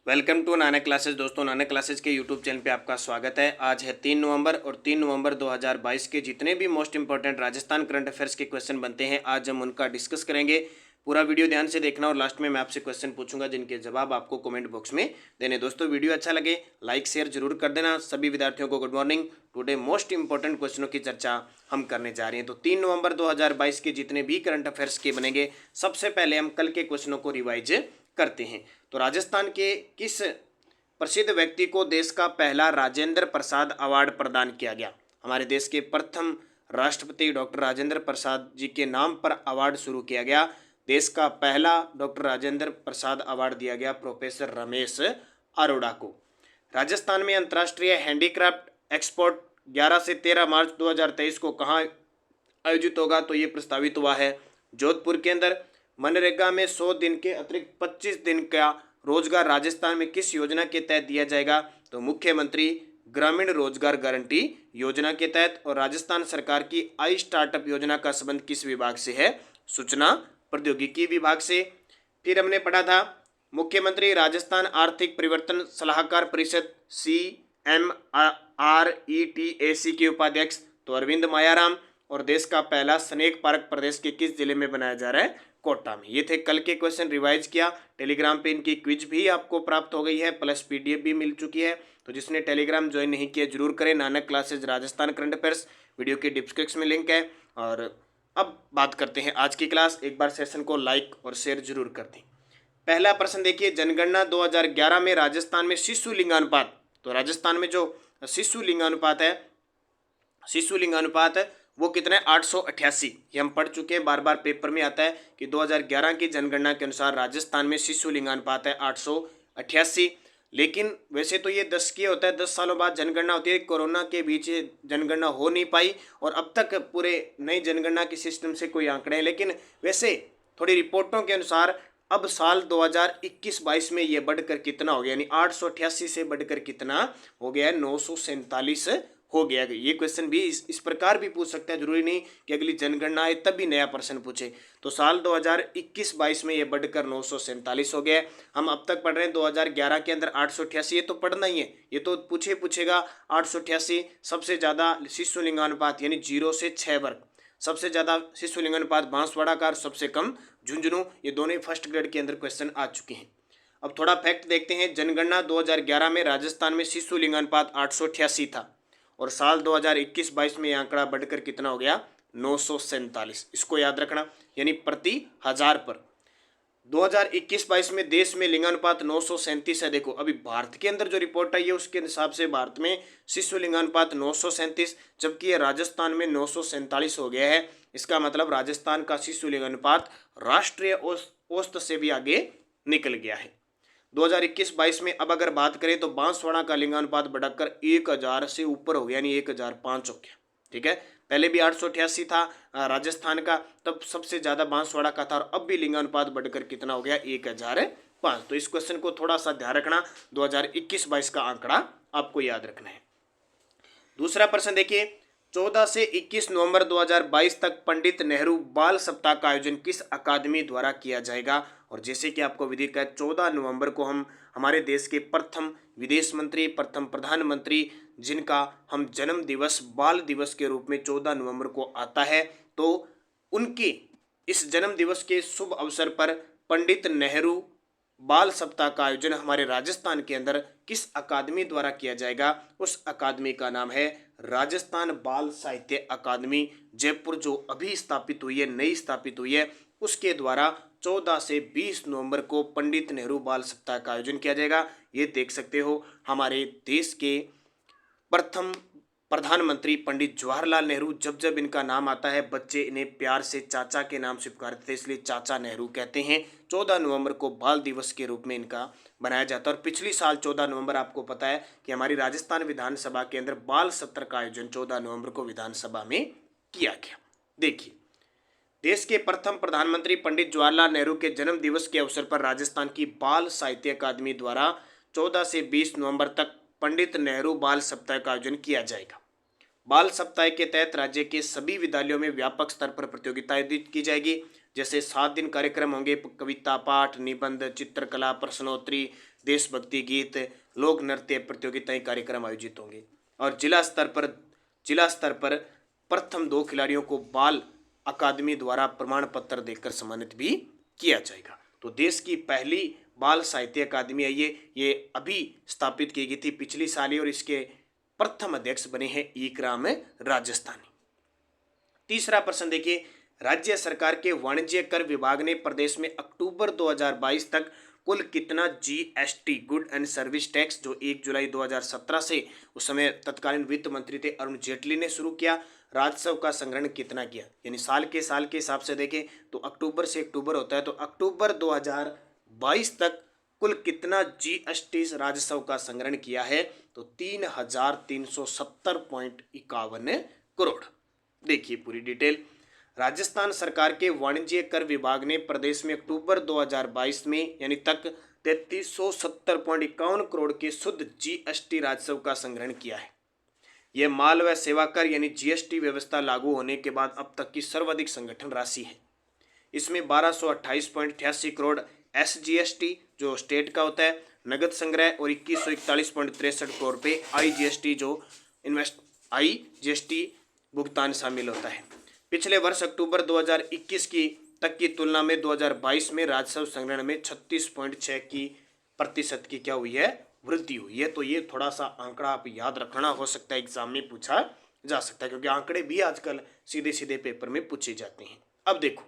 Welcome to Nanak classes. दोस्तों, Nanak classes के YouTube channel पे आपका स्वागत है। आज है 3 नवंबर और 3 नवंबर 2022 के जितने भी most important Rajasthan current affairs के क्वेश्चन बनते हैं आज हम उनका डिस्कस करेंगे। पूरा वीडियो ध्यान से देखना और लास्ट में मैं आपसे क्वेश्चन पूछूंगा जिनके जवाब आपको कमेंट बॉक्स में देने। दोस्तों, वीडियो अच्छा लगे लाइक शेयर जरूर कर देना। सभी विद्यार्थियों को good morning. Today most important क्वेश्चनों की चर्चा हम करने जा रहे हैं। तो 3 नवंबर 2022 के जितने भी करंट अफेयर्स के बनेंगे, सबसे पहले हम कल के क्वेश्चनों को रिवाइज करते हैं। तो राजस्थान के किस प्रसिद्ध व्यक्ति को देश का पहला राजेंद्र प्रसाद अवार्ड प्रदान किया गया? हमारे देश के प्रथम राष्ट्रपति डॉक्टर राजेंद्र प्रसाद जी के नाम पर अवार्ड शुरू किया गया। देश का पहला डॉक्टर राजेंद्र प्रसाद अवार्ड दिया गया प्रोफेसर रमेश अरोड़ा को। राजस्थान में अंतर्राष्ट्रीय हैंडीक्राफ्ट एक्सपोर्ट 11 से 13 मार्च 2023 को कहाँ आयोजित होगा? तो ये प्रस्तावित हुआ है जोधपुर के अंदर। मनरेगा में 100 दिन के अतिरिक्त 25 दिन का रोजगार राजस्थान में किस योजना के तहत दिया जाएगा? तो मुख्यमंत्री ग्रामीण रोजगार गारंटी योजना के तहत। और राजस्थान सरकार की आई स्टार्टअप योजना का संबंध किस विभाग से है? सूचना प्रौद्योगिकी विभाग से। फिर हमने पढ़ा था मुख्यमंत्री राजस्थान आर्थिक परिवर्तन सलाहकार परिषद CMRETAC के उपाध्यक्ष तो अरविंद मायाराम। और देश का पहला स्नेक पार्क प्रदेश के किस जिले में बनाया जा रहा है? कोटा में। ये थे कल के क्वेश्चन रिवाइज किया। टेलीग्राम पे इनकी क्विज भी आपको प्राप्त हो गई है, प्लस PDF भी मिल चुकी है। तो जिसने टेलीग्राम ज्वाइन नहीं किया जरूर करें। Nanak classes Rajasthan current affairs, video के डिस्क्रिप्शन में लिंक है। और अब बात करते हैं आज की क्लास। एक बार सेशन को लाइक और शेयर जरूर कर दें। पहला प्रश्न देखिए, जनगणना 2011 में राजस्थान में शिशु लिंगानुपात। तो राजस्थान में जो शिशु लिंगानुपात है वो कितना है? 888। ये हम पढ़ चुके हैं, बार बार पेपर में आता है कि 2011 की जनगणना के अनुसार राजस्थान में शिशु लिंगानुपात है 888। लेकिन वैसे तो ये 10 की होता है, 10 सालों बाद जनगणना होती है। कोरोना के बीच जनगणना हो नहीं पाई और अब तक पूरे नई जनगणना के सिस्टम से कोई आंकड़े हैं। लेकिन वैसे थोड़ी रिपोर्टों के अनुसार अब साल 2021-22 में ये बढ़कर कितना हो गया? यानी 888 से बढ़कर कितना हो गया है? 947 हो गया। ये क्वेश्चन भी इस प्रकार भी पूछ सकता है, जरूरी नहीं कि अगली जनगणना आए तब भी नया प्रश्न पूछे। तो साल 2021-22 में ये बढ़कर 947 हो गया है। हम अब तक पढ़ रहे हैं 2011 के अंदर 888। ये तो पढ़ना ही है, ये तो पूछेगा 888। सबसे ज़्यादा शिशु लिंगानुपात यानी 0 से 6 वर्ग, सबसे ज़्यादा शिशु लिंगानुपात बांसवाड़ा का, सबसे कम झुंझुनू। ये दोनों फर्स्ट ग्रेड के अंदर क्वेश्चन आ चुके हैं। अब थोड़ा फैक्ट देखते हैं। जनगणना 2011 में राजस्थान में शिशु लिंगानुपात 888 था और साल 2021-22 में यह आंकड़ा बढ़कर कितना हो गया? 947। इसको याद रखना, यानी प्रति हजार पर 2021-22 में देश में लिंगानुपात 937 है। देखो अभी भारत के अंदर जो रिपोर्ट आई है उसके हिसाब से भारत में शिशु लिंगानुपात 937, जबकि ये राजस्थान में 947 हो गया है। इसका मतलब राजस्थान का शिशु लिंगानुपात राष्ट्रीय औसत से भी आगे निकल गया है। 2021-22 में अब अगर बात करें तो बांसवाड़ा का लिंगानुपात बढ़कर 1000 से ऊपर हो गया, यानी 1005 हो गया। ठीक है, पहले भी 888 था राजस्थान का, तब सबसे ज्यादा बांसवाड़ा का था, और अब भी लिंगानुपात बढ़कर कितना हो गया? 1005। तो इस क्वेश्चन को थोड़ा सा ध्यान रखना, 2021-22 का आंकड़ा आपको याद रखना है। दूसरा प्रश्न देखिए, 14 से 21 नवंबर 2022 तक पंडित नेहरू बाल सप्ताह का आयोजन किस अकादमी द्वारा किया जाएगा? और जैसे कि आपको विदित है 14 नवंबर को हम हमारे देश के प्रथम विदेश मंत्री, प्रथम प्रधानमंत्री, जिनका हम जन्म दिवस बाल दिवस के रूप में 14 नवंबर को आता है, तो उनके इस जन्म दिवस के शुभ अवसर पर पंडित नेहरू बाल सप्ताह का आयोजन हमारे राजस्थान के अंदर किस अकादमी द्वारा किया जाएगा? उस अकादमी का नाम है राजस्थान बाल साहित्य अकादमी, जयपुर, जो अभी स्थापित हुई है, नई स्थापित हुई है, उसके द्वारा 14 से 20 नवंबर को पंडित नेहरू बाल सप्ताह का आयोजन किया जाएगा। ये देख सकते हो हमारे देश के प्रथम प्रधानमंत्री पंडित जवाहरलाल नेहरू, जब जब इनका नाम आता है बच्चे इन्हें प्यार से चाचा के नाम से पुकारते थे, इसलिए चाचा नेहरू कहते हैं। 14 नवंबर को बाल दिवस के रूप में इनका बनाया जाता है। और पिछली साल 14 नवंबर आपको पता है कि हमारी राजस्थान विधानसभा के अंदर बाल सत्र का आयोजन 14 नवंबर को विधानसभा में किया गया। देखिए, देश के प्रथम प्रधानमंत्री पंडित जवाहरलाल नेहरू के जन्म दिवस के अवसर पर राजस्थान की बाल साहित्य अकादमी द्वारा 14 से 20 नवंबर तक पंडित नेहरू बाल सप्ताह का आयोजन किया जाएगा। बाल सप्ताह के तहत राज्य के सभी विद्यालयों में व्यापक स्तर पर प्रतियोगिता आयोजित की जाएगी। जैसे 7 दिन कार्यक्रम होंगे, कविता पाठ, निबंध, चित्रकला, प्रश्नोत्तरी, देशभक्ति गीत, लोक नृत्य प्रतियोगिताएं कार्यक्रम आयोजित होंगे। और जिला स्तर पर प्रथम 2 खिलाड़ियों को बाल अकादमी द्वारा प्रमाण पत्र देकर सम्मानित भी किया जाएगा। तो देश की पहली बाल साहित्य अकादमी है ये अभी स्थापित की गई थी पिछली साल ही, और इसके प्रथम अध्यक्ष बने हैं इकराम राजस्थानी। तीसरा प्रश्न देखिए, राज्य सरकार के वाणिज्य कर विभाग ने प्रदेश में अक्टूबर 2022 तक कुल कितना GST good and service tax, जो 1 जुलाई 2017 से उस समय तत्कालीन वित्त मंत्री थे अरुण जेटली ने शुरू किया, राजस्व का संग्रहण कितना किया। यानी साल के हिसाब से देखें तो अक्टूबर से अक्टूबर होता है, तो अक्टूबर 2022 तक कुल कितना जीएसटी राजस्व का संग्रहण किया है, तो 3,370.51 करोड़। देखिए पूरी डिटेल। राजस्थान सरकार के वाणिज्य कर विभाग ने प्रदेश में अक्टूबर 2022 में यानी तक 3,370.51 करोड़ के शुद्ध जीएसटी राजस्व का संग्रहण किया है। यह माल व सेवा कर यानी जीएसटी व्यवस्था लागू होने के बाद अब तक की सर्वाधिक संगठन राशि है। इसमें 1228.88 करोड़ एसजीएसटी जो स्टेट का होता है नगद संग्रह, और 2141.63 करोड़ रुपये आईजीएसटी जो आईजीएसटी भुगतान शामिल होता है। पिछले वर्ष अक्टूबर 2021 की तक की तुलना में 2022 में राजस्व संग्रहण में 36.6% की क्या हुई है, वृद्धि हुई है। तो ये थोड़ा सा आंकड़ा आप याद रखना, हो सकता है एग्जाम में पूछा जा सकता है, क्योंकि आंकड़े भी आजकल सीधे सीधे पेपर में पूछे जाते हैं। अब देखो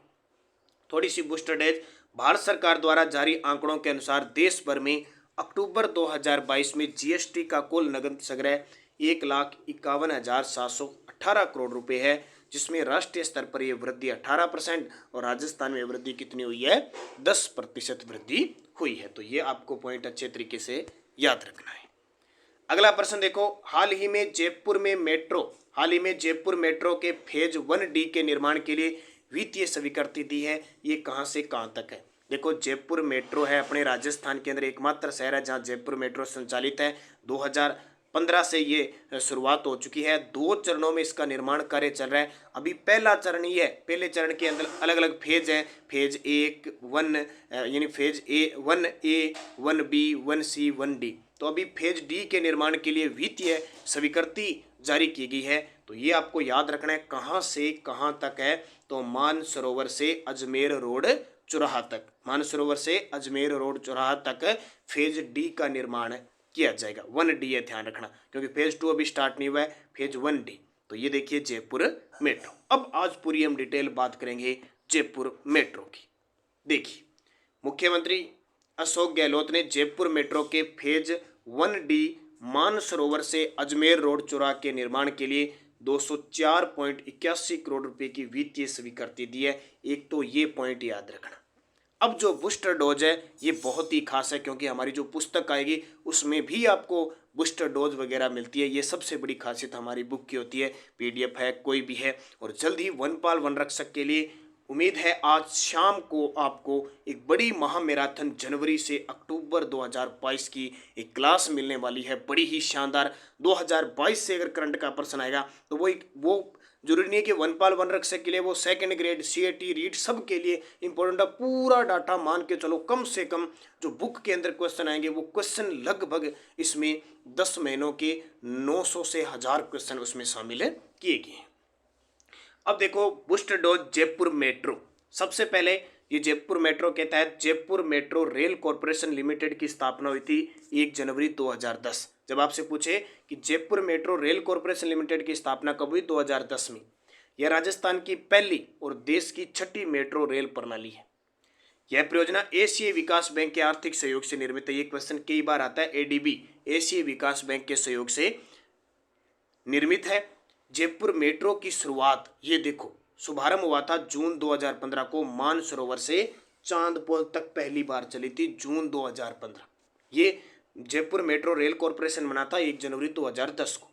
थोड़ी सी बूस्टर डेज। भारत सरकार द्वारा जारी आंकड़ों के अनुसार देश भर में अक्टूबर 2022 में जीएसटी का कुल नगद संग्रह 1,51,718 करोड़ रुपए है, जिसमें राष्ट्रीय स्तर पर यह वृद्धि 18% और राजस्थान में वृद्धि कितनी हुई है, 10% वृद्धि हुई है। तो ये आपको पॉइंट अच्छे तरीके से याद रखना है। अगला प्रश्न देखो, हाल ही में जयपुर मेट्रो के फेज 1D के निर्माण के लिए वित्तीय स्वीकृति दी है। ये कहां से कहां तक है। देखो जयपुर मेट्रो है अपने राजस्थान के अंदर एकमात्र शहर है जहां जयपुर मेट्रो संचालित है। 2015 से ये शुरुआत हो चुकी है। 2 चरणों में इसका निर्माण कार्य चल रहा है। अभी पहला चरण ही है। पहले चरण के अंदर अलग अलग फेज हैं। फेज 1 यानी phase 1A 1B 1C 1D। तो अभी फेज डी के निर्माण के लिए वित्तीय स्वीकृति जारी की गई है। तो ये आपको याद रखना है कहाँ से कहाँ तक है, तो मानसरोवर से अजमेर रोड चौराहा तक, मानसरोवर से अजमेर रोड चौराहा तक फेज डी का निर्माण किया जाएगा। 1D है, ध्यान रखना, क्योंकि फेज 2 अभी स्टार्ट नहीं हुआ है, फेज 1D। तो ये देखिए जयपुर मेट्रो। अब आज पूरी हम डिटेल बात करेंगे जयपुर मेट्रो की। देखिए मुख्यमंत्री अशोक गहलोत ने जयपुर मेट्रो के फेज 1D मानसरोवर से अजमेर रोड चौराहा के निर्माण के लिए 204.81 करोड़ रुपए की वित्तीय स्वीकृति दी है। एक तो ये पॉइंट याद रखना। अब जो बूस्टर डोज है ये बहुत ही खास है, क्योंकि हमारी जो पुस्तक आएगी उसमें भी आपको बूस्टर डोज वगैरह मिलती है। ये सबसे बड़ी खासियत हमारी बुक की होती है। पीडीएफ है, कोई भी है, और जल्द ही वनपाल वन रक्षक के लिए उम्मीद है आज शाम को आपको एक बड़ी महामैराथन जनवरी से अक्टूबर 2022 की एक क्लास मिलने वाली है, बड़ी ही शानदार। 2022 से अगर करंट का प्रश्न आएगा तो वो जरूरी नहीं है कि वनपाल वन रक्षक के लिए, वो सेकंड ग्रेड सीएटी रीट सब के लिए इंपॉर्टेंट है। पूरा डाटा मान के चलो, कम से कम जो बुक के अंदर क्वेश्चन आएंगे वो क्वेश्चन लगभग इसमें 10 महीनों के 900 से 1000 क्वेश्चन उसमें शामिल किए गए हैं। अब देखो बूस्टर डोज जयपुर मेट्रो। सबसे पहले ये जयपुर मेट्रो के तहत Jaipur metro rail corporation limited की स्थापना हुई थी 1 जनवरी 2010। जब आपसे पूछे कि Jaipur metro rail corporation limited की स्थापना कब हुई, 2010 में। यह राजस्थान की पहली और देश की 6ठी मेट्रो रेल प्रणाली है। यह परियोजना एशियाई विकास बैंक के आर्थिक सहयोग से निर्मित है। ये क्वेश्चन कई बार आता है। एडीबी एशियाई विकास बैंक के सहयोग से निर्मित है। जयपुर मेट्रो की शुरुआत ये देखो शुभारंभ हुआ था जून 2015 को, मानसरोवर से चांदपोल तक पहली बार चली थी जून 2015। ये जयपुर मेट्रो रेल कॉरपोरेशन बना था 1 जनवरी 2010 को।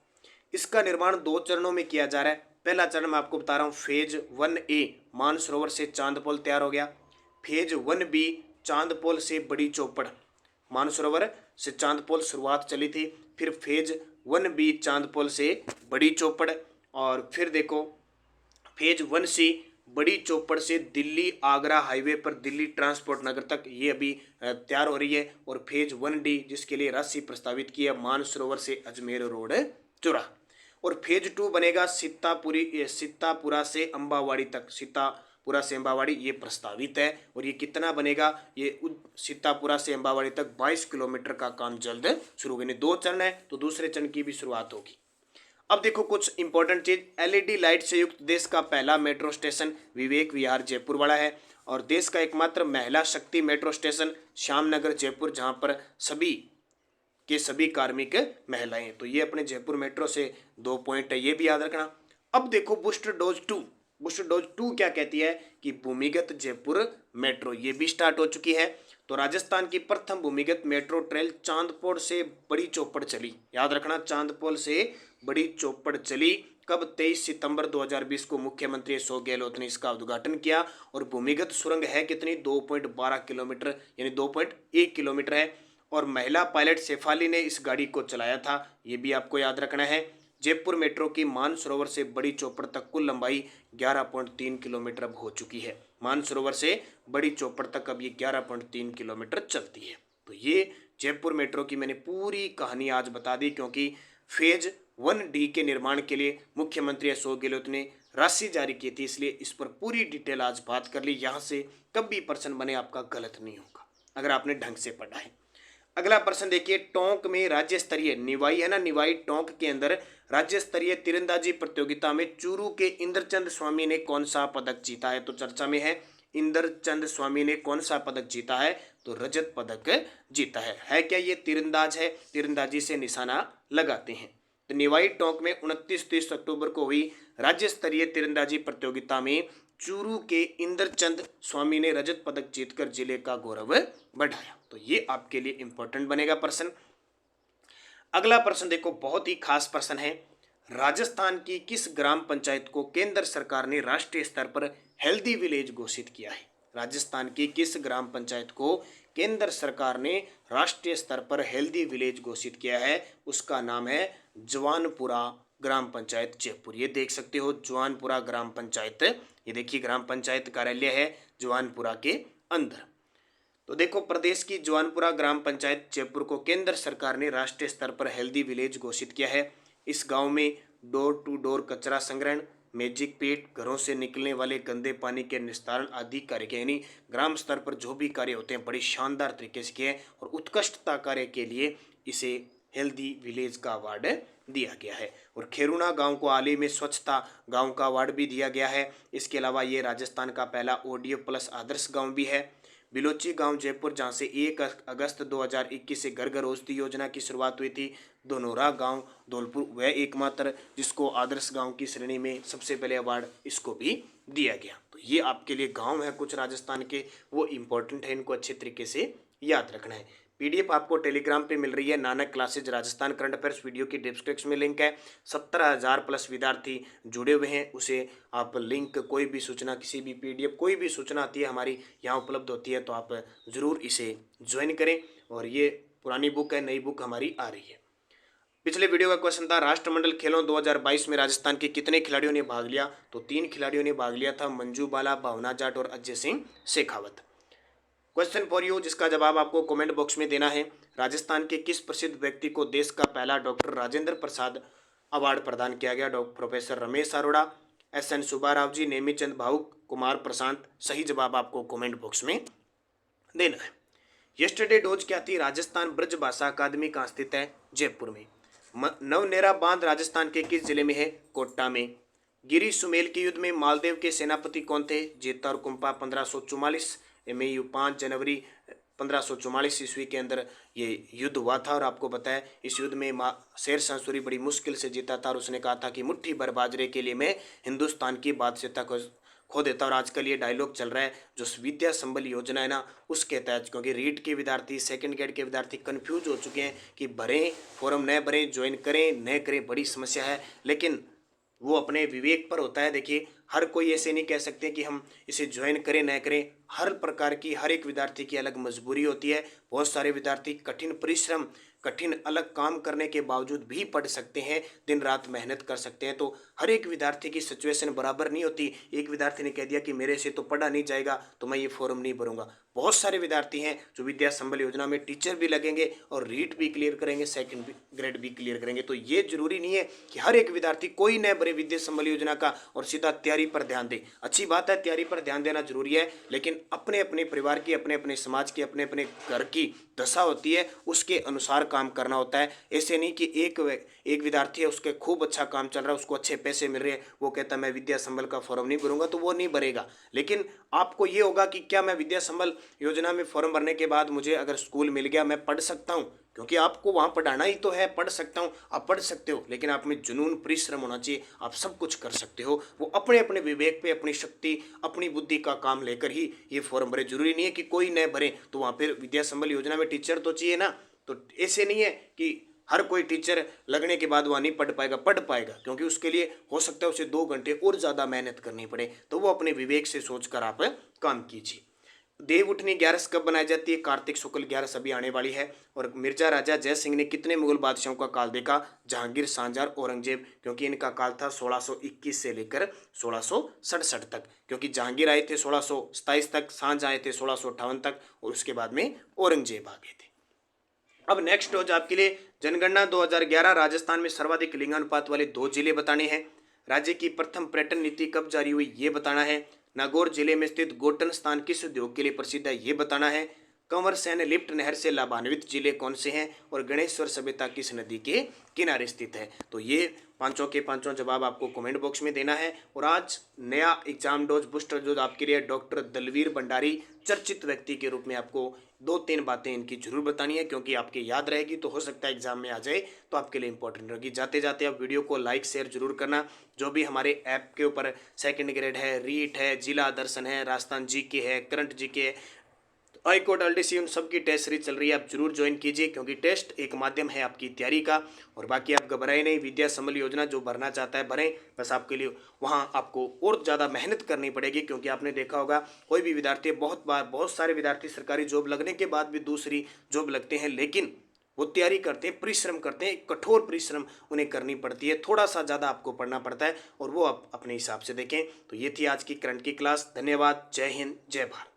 इसका निर्माण 2 चरणों में किया जा रहा है। पहला चरण मैं आपको बता रहा हूँ, फेज 1A मानसरोवर से चांदपोल तैयार हो गया। फेज 1B चांदपोल से बड़ी चौपड़, मानसरोवर से चांदपोल शुरुआत चली थी। फिर फेज 1B चांदपोल से बड़ी चौपड़, और फिर देखो फेज 1C बड़ी चौपड़ से दिल्ली आगरा हाईवे पर दिल्ली ट्रांसपोर्ट नगर तक ये अभी तैयार हो रही है। और फेज 1D जिसके लिए राशि प्रस्तावित की है मानसरोवर से अजमेर रोड चौराहा। और फेज 2 बनेगा सीतापुरा से अंबावाड़ी तक, सीतापुरा से अंबावाड़ी ये प्रस्तावित है। और ये कितना बनेगा, ये सीतापुरा से अंबावाड़ी तक 22 किलोमीटर का काम जल्द शुरू होगा। 2 चरण है तो दूसरे चरण की भी शुरुआत होगी। अब देखो कुछ इंपॉर्टेंट चीज, LED लाइट से युक्त देश का पहला मेट्रो स्टेशन विवेक विहार जयपुर वाला है। और देश का एकमात्र महिला शक्ति मेट्रो स्टेशन श्यामनगर जयपुर, जहां पर सभी कार्मिक महिलाएं हैं। तो ये अपने जयपुर मेट्रो से 2 पॉइंट है, ये भी याद रखना। अब देखो बूस्टर डोज 2 क्या कहती है कि भूमिगत जयपुर मेट्रो ये भी स्टार्ट हो चुकी है। तो राजस्थान की प्रथम भूमिगत मेट्रो ट्रेन चांदपोल से बड़ी चौपड़ चली, याद रखना, चांदपोल से बड़ी चौपड़ चली। कब? 23 सितंबर 2020 को मुख्यमंत्री अशोक गहलोत ने इसका उद्घाटन किया। और भूमिगत सुरंग है कितनी? 2.12 किलोमीटर यानी 2.1 किलोमीटर है। और महिला पायलट शेफाली ने इस गाड़ी को चलाया था, ये भी आपको याद रखना है। जयपुर मेट्रो की मानसरोवर से बड़ी चौपड़ तक कुल लंबाई 11.3 किलोमीटर अब हो चुकी है। मानसरोवर से बड़ी चौपड़ तक अब ये 11.3 किलोमीटर चलती है। तो ये जयपुर मेट्रो की मैंने पूरी कहानी आज बता दी, क्योंकि फेज 1D के निर्माण के लिए मुख्यमंत्री अशोक गहलोत ने राशि जारी की थी, इसलिए इस पर पूरी डिटेल आज बात कर ली। यहाँ से कभी प्रश्न बने आपका गलत नहीं होगा अगर आपने ढंग से पढ़ा है। अगला प्रश्न देखिए, टोंक में राज्य स्तरीय निवाई है ना, निवाई टोंक के अंदर राज्य स्तरीय तीरंदाजी प्रतियोगिता में चूरू के इंद्रचंद स्वामी ने कौन सा पदक जीता है? तो चर्चा में है, इंद्रचंद स्वामी ने कौन सा पदक जीता है? तो रजत पदक जीता है क्या ये तीरंदाज है? तीरंदाजी से निशाना लगाते हैं। तो निवाई टोंक में 29-30 अक्टूबर को हुई राज्य स्तरीय तीरंदाजी प्रतियोगिता में चूरू के इंद्रचंद स्वामी ने रजत पदक जीतकर जिले का गौरव बढ़ाया। तो ये आपके लिए इंपॉर्टेंट बनेगा प्रश्न। अगला प्रश्न देखो, बहुत ही खास प्रश्न है। राजस्थान की किस ग्राम पंचायत को केंद्र सरकार ने राष्ट्रीय स्तर पर हेल्दी विलेज घोषित किया है? राजस्थान की किस ग्राम पंचायत को केंद्र सरकार ने राष्ट्रीय स्तर पर हेल्दी विलेज घोषित किया है? उसका नाम है जवानपुरा ग्राम पंचायत जयपुर। ये देख सकते हो जवानपुरा ग्राम पंचायत, ये देखिए ग्राम पंचायत कार्यालय है जवानपुरा के अंदर। तो देखो प्रदेश की जवानपुरा ग्राम पंचायत जयपुर को केंद्र सरकार ने राष्ट्रीय स्तर पर हेल्दी विलेज घोषित किया है। इस गांव में डोर टू डोर कचरा संग्रहण, मैजिक पेट, घरों से निकलने वाले गंदे पानी के निस्तारण आदि कार्य के, यानी ग्राम स्तर पर जो भी कार्य होते हैं बड़ी शानदार तरीके से किए और उत्कृष्टता कार्य के लिए इसे हेल्दी विलेज का अवार्ड दिया गया है। और खेरुना गांव को हाल ही में स्वच्छता गांव का अवार्ड भी दिया गया है। इसके अलावा ये राजस्थान का पहला ODF+ आदर्श गांव भी है। बिलोची गांव जयपुर, जहां से 1 अगस्त 2021 से घर घर औषधि योजना की शुरुआत हुई थी। दोनोरा गांव धौलपुर वह एकमात्र जिसको आदर्श गांव की श्रेणी में सबसे पहले अवार्ड इसको भी दिया गया। तो ये आपके लिए गांव है कुछ राजस्थान के, वो इम्पोर्टेंट है, इनको अच्छे तरीके से याद रखना है। PDF आपको टेलीग्राम पे मिल रही है, Nanak classes Rajasthan current affairs, video की डिस्क्रिप्शन में लिंक है। 17,000+ विद्यार्थी जुड़े हुए हैं, उसे आप लिंक, कोई भी सूचना, किसी भी PDF, कोई भी सूचना आती है हमारी यहाँ उपलब्ध होती है, तो आप ज़रूर इसे ज्वाइन करें। और ये पुरानी बुक है, नई बुक हमारी आ रही है। पिछले वीडियो का क्वेश्चन था राष्ट्रमंडल खेलों 2022 में राजस्थान के कितने खिलाड़ियों ने भाग लिया? तो 3 खिलाड़ियों ने भाग लिया था, मंजू बाला, भावना जाट और Ajay Singh Shekhawat. Question for you, जिसका जवाब आपको कमेंट बॉक्स में देना है। राजस्थान के किस प्रसिद्ध व्यक्ति को देश का पहला डॉक्टर राजेंद्र प्रसाद अवार्ड प्रदान किया गया? प्रोफेसर रमेश अरोड़ा, SN सुब्बाराव जी, नेमीचंद भावुक, कुमार प्रशांत। सही जवाब आपको कमेंट बॉक्स में देना है। यस्टरडे डोज क्या थी? राजस्थान ब्रज भाषा अकादमी कहाँ स्थित है? जयपुर में। नवनेरा बांध राजस्थान के किस जिले में है? कोटा में। गिरी सुमेल के युद्ध में मालदेव के सेनापति कौन थे? जेता और कुंपा। 1544 MAU 5 जनवरी 1544 ईस्वी के अंदर ये युद्ध हुआ था। और आपको पता है इस युद्ध में शेर शाह सूरी बड़ी मुश्किल से जीता था और उसने कहा था कि मुट्ठी भर बाजरे के लिए मैं हिंदुस्तान की बादशाहता को खो देता। और आजकल ये डायलॉग चल रहा है जो विद्या संबल योजना है ना, उसके तहत, क्योंकि रीट के विद्यार्थी, सेकंड ग्रेड के विद्यार्थी कंफ्यूज हो चुके हैं कि भरें फॉर्म, न भरें, ज्वाइन करें न करें, बड़ी समस्या है। लेकिन वो अपने विवेक पर होता है। देखिए हर कोई ऐसे नहीं कह सकते कि हम इसे ज्वाइन करें न करें, हर प्रकार की, हर एक विद्यार्थी की अलग मजबूरी होती है। बहुत सारे विद्यार्थी कठिन परिश्रम, कठिन अलग काम करने के बावजूद भी पढ़ सकते हैं, दिन रात मेहनत कर सकते हैं। तो हर एक विद्यार्थी की सिचुएशन बराबर नहीं होती। एक विद्यार्थी ने कह दिया कि मेरे से तो पढ़ा नहीं जाएगा तो मैं ये फॉर्म नहीं भरूंगा। बहुत सारे विद्यार्थी हैं जो विद्या संबल योजना में टीचर भी लगेंगे और रीट भी क्लियर करेंगे, सेकंड ग्रेड भी क्लियर करेंगे। तो ये जरूरी नहीं है कि हर एक विद्यार्थी कोई न भरे विद्या संबल योजना का और सीधा तैयारी पर ध्यान दे। अच्छी बात है, तैयारी पर ध्यान देना जरूरी है, लेकिन अपने अपने परिवार की, अपने अपने समाज की, अपने अपने घर की दशा होती है, उसके अनुसार काम करना होता है। ऐसे नहीं कि एक विद्यार्थी है, उसके खूब अच्छा काम चल रहा है, उसको अच्छे पैसे मिल रहे हैं, वो कहता है मैं विद्या संबल का फॉर्म नहीं भरूंगा, तो वो नहीं भरेगा। लेकिन आपको ये होगा कि क्या मैं विद्या संबल योजना में फॉर्म भरने के बाद मुझे अगर स्कूल मिल गया, मैं पढ़ सकता हूँ, क्योंकि आपको वहाँ पढ़ाना ही तो है। पढ़ सकता हूँ, आप पढ़ सकते हो, लेकिन आप में जुनून, परिश्रम होना चाहिए। आप सब कुछ कर सकते हो। वो अपने अपने विवेक पे, अपनी शक्ति, अपनी बुद्धि का काम लेकर ही ये फॉर्म भरे। जरूरी नहीं है कि कोई न भरे। तो वहाँ पर विद्या संबल योजना में टीचर तो चाहिए ना। तो ऐसे नहीं है कि हर कोई टीचर लगने के बाद वहाँ नहीं पढ़ पाएगा, पढ़ पाएगा, क्योंकि उसके लिए हो सकता है उसे 2 घंटे और ज़्यादा मेहनत करनी पड़े। तो वो अपने विवेक से सोचकर आप काम कीजिए। देव उठनी 11 कब बनाई जाती है? कार्तिक शुक्ल 11 अभी आने वाली है। और मिर्जा राजा जय सिंह ने कितने मुगल बादशाहों का काल देखा? जहांगीर, शाहजहां, औरंगजेब, क्योंकि इनका काल था 1621 से लेकर 1667 तक। क्योंकि जहांगीर आए थे 1627 तक, शाहजहां आए थे 1658 तक, और उसके बाद में औरंगजेब आ गए थे। अब नेक्स्ट हो आपके लिए जनगणना 2011। राजस्थान में सर्वाधिक लिंगानुपात वाले 2 जिले बताने हैं। राज्य की प्रथम पर्यटन नीति कब जारी हुई, ये बताना है। नागौर जिले में स्थित गोटन स्थान किस उद्योग के लिए प्रसिद्ध है, ये बताना है। कंवर सेन लिफ्ट नहर से लाभान्वित जिले कौन से हैं, और गणेश्वर सभ्यता किस नदी के किनारे स्थित है। तो ये पांचों के पांचों जवाब आपको कमेंट बॉक्स में देना है। और आज नया एग्जाम डोज, बूस्टर डोज आपके लिए डॉक्टर दलवीर भंडारी, चर्चित व्यक्ति के रूप में आपको 2-3 बातें इनकी जरूर बतानी है, क्योंकि आपके याद रहेगी तो हो सकता है एग्जाम में आ जाए, तो आपके लिए इंपॉर्टेंट रहेगी। जाते जाते आप वीडियो को लाइक शेयर जरूर करना। जो भी हमारे ऐप के ऊपर सेकंड ग्रेड है, रीट है, जिला दर्शन है, राजस्थान जीके है, करंट जीके है, हाई कोर्ट LDC, उन सबकी टेस्ट सीरीज चल रही है, आप जरूर ज्वाइन कीजिए, क्योंकि टेस्ट एक माध्यम है आपकी तैयारी का। और बाकी आप घबराए नहीं, विद्या संबल योजना जो भरना चाहता है भरें, बस आपके लिए वहाँ आपको और ज़्यादा मेहनत करनी पड़ेगी। क्योंकि आपने देखा होगा कोई भी विद्यार्थी, बहुत सारे विद्यार्थी सरकारी जॉब लगने के बाद भी दूसरी जॉब लगते हैं, लेकिन वो तैयारी करते हैं, परिश्रम करते हैं, कठोर परिश्रम उन्हें करनी पड़ती है, थोड़ा सा ज़्यादा आपको पढ़ना पड़ता है, और वो आप अपने हिसाब से देखें। तो ये थी आज की करंट की क्लास। धन्यवाद। जय हिंद, जय भारत।